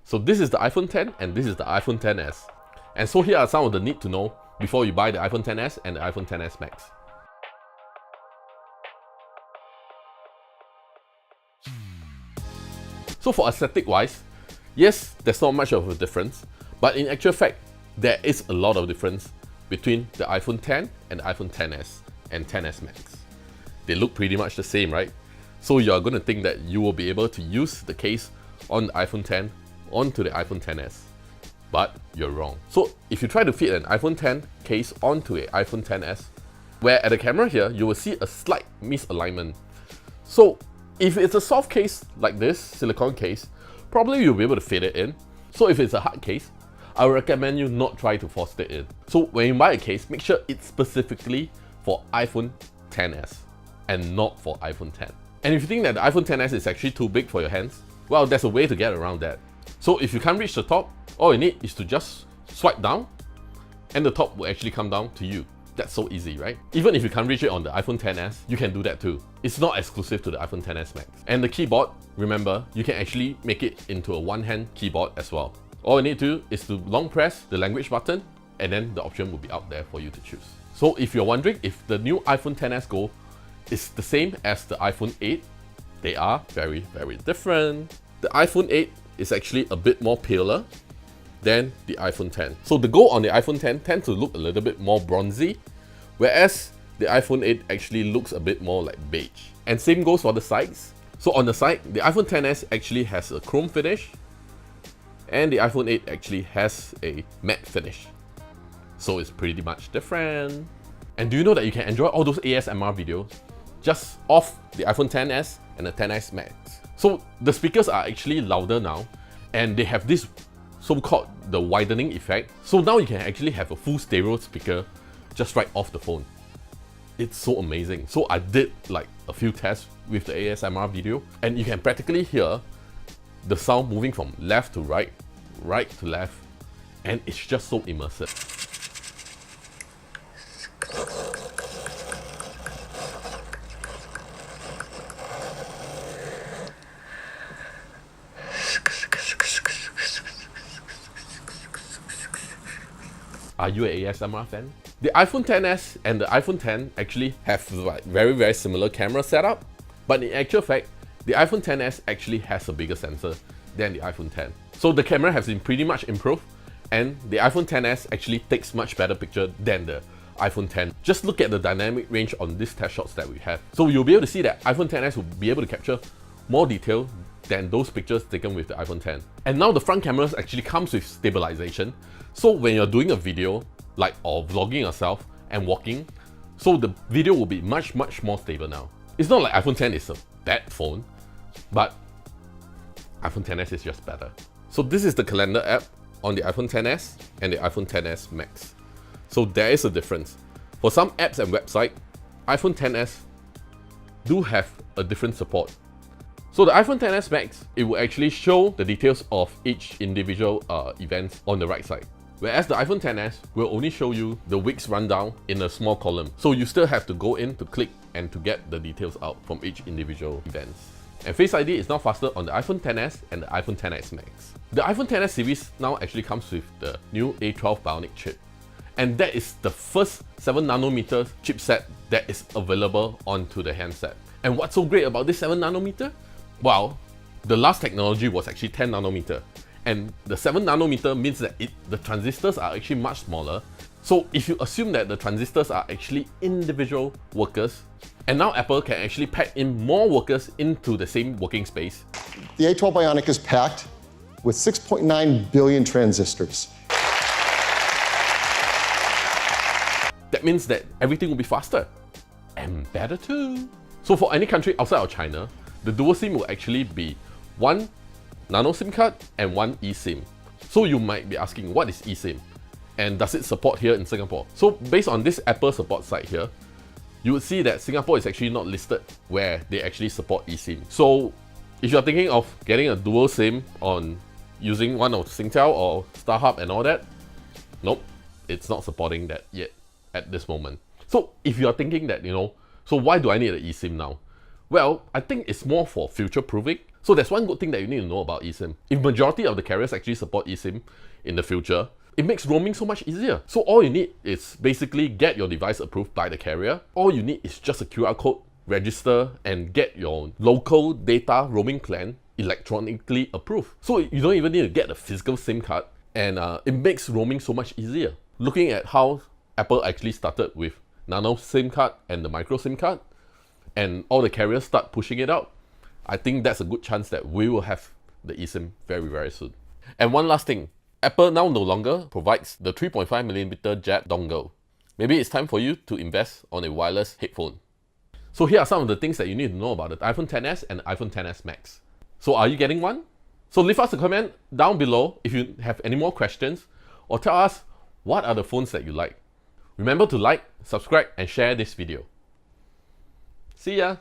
So this is the iPhone 10 and this is the iPhone XS. And so here are some of the need to know before you buy the iPhone XS and the iPhone XS Max. So for aesthetic wise, yes, there's not much of a difference, but in actual fact, there is a lot of difference between the iPhone 10 and the iPhone XS and XS Max. They look pretty much the same, right? So you're going to think that you will be able to use the case on the iPhone 10 onto the iPhone XS, but you're wrong. So if you try to fit an iPhone 10 case onto an iPhone XS, where at the camera here, you will see a slight misalignment. So if it's a soft case like this, silicone case, probably you'll be able to fit it in. So if it's a hard case, I would recommend you not try to force it in. So when you buy a case, make sure it's specifically for iPhone XS and not for iPhone 10. And if you think that the iPhone XS is actually too big for your hands, well, there's a way to get around that. So if you can't reach the top, all you need is to just swipe down and the top will actually come down to you. That's so easy, right? Even if you can't reach it on the iPhone XS, you can do that too. It's not exclusive to the iPhone XS Max. And the keyboard, remember, you can actually make it into a one-hand keyboard as well. All you need to do is to long press the language button and then the option will be out there for you to choose. So if you're wondering if the new iPhone XS Go is the same as the iPhone 8, they are very, very different. The iPhone 8 is actually a bit more paler than the iPhone 10. So the Go on the iPhone 10 tends to look a little bit more bronzy, whereas the iPhone 8 actually looks a bit more like beige. And same goes for the sides. So on the side, the iPhone XS actually has a chrome finish, and the iPhone 8 actually has a matte finish. So it's pretty much different. And do you know that you can enjoy all those ASMR videos just off the iPhone XS and the XS Max? So the speakers are actually louder now, and they have this so-called the widening effect. So now you can actually have a full stereo speaker just right off the phone. It's so amazing. So I did like a few tests with the ASMR video, and you can practically hear the sound moving from left to right, right to left, and it's just so immersive. Are you an ASMR fan? The iPhone XS and the iPhone 10 actually have like very, very similar camera setup, but in actual fact, the iPhone XS actually has a bigger sensor than the iPhone 10. So the camera has been pretty much improved, and the iPhone XS actually takes much better picture than the iPhone 10. Just look at the dynamic range on these test shots that we have. So you'll be able to see that iPhone XS will be able to capture more detail than those pictures taken with the iPhone 10. And now the front cameras actually comes with stabilization. So when you're doing a video, like or vlogging yourself and walking, so the video will be much more stable now. It's not like iPhone 10 is a bad phone, but iPhone XS is just better. So this is the calendar app on the iPhone XS and the iPhone XS Max. So there is a difference. For some apps and websites, iPhone XS do have a different support. So the iPhone XS Max, it will actually show the details of each individual events on the right side. Whereas the iPhone XS will only show you the week's rundown in a small column. So you still have to go in to click and to get the details out from each individual events. And Face ID is now faster on the iPhone XS and the iPhone XS Max. The iPhone XS series now actually comes with the new A12 Bionic chip. And that is the first 7nm chipset that is available onto the handset. And what's so great about this 7nm? Well, the last technology was actually 10nm. And the 7nm means that the transistors are actually much smaller. So if you assume that the transistors are actually individual workers, and now Apple can actually pack in more workers into the same working space. The A12 Bionic is packed with 6.9 billion transistors. That means that everything will be faster and better too. So for any country outside of China, the dual SIM will actually be one nano SIM card and one eSIM. So you might be asking, what is eSIM? And does it support here in Singapore? So based on this Apple support site here, you would see that Singapore is actually not listed where they actually support eSIM. So if you're thinking of getting a dual SIM on using one of Singtel or StarHub and all that, nope, it's not supporting that yet at this moment. So if you're thinking that, so why do I need an eSIM now? Well, I think it's more for future proofing. So that's one good thing that you need to know about eSIM. If majority of the carriers actually support eSIM in the future, it makes roaming so much easier. So all you need is basically get your device approved by the carrier. All you need is just a QR code, register, and get your local data roaming plan electronically approved. So you don't even need to get a physical SIM card, and it makes roaming so much easier. Looking at how Apple actually started with nano SIM card and the micro SIM card, and all the carriers start pushing it out, I think that's a good chance that we will have the eSIM very, very soon. And one last thing, Apple now no longer provides the 3.5mm jack dongle. Maybe it's time for you to invest on a wireless headphone. So here are some of the things that you need to know about the iPhone XS and iPhone XS Max. So are you getting one? So leave us a comment down below if you have any more questions, or tell us what are the phones that you like. Remember to like, subscribe, and share this video. See ya!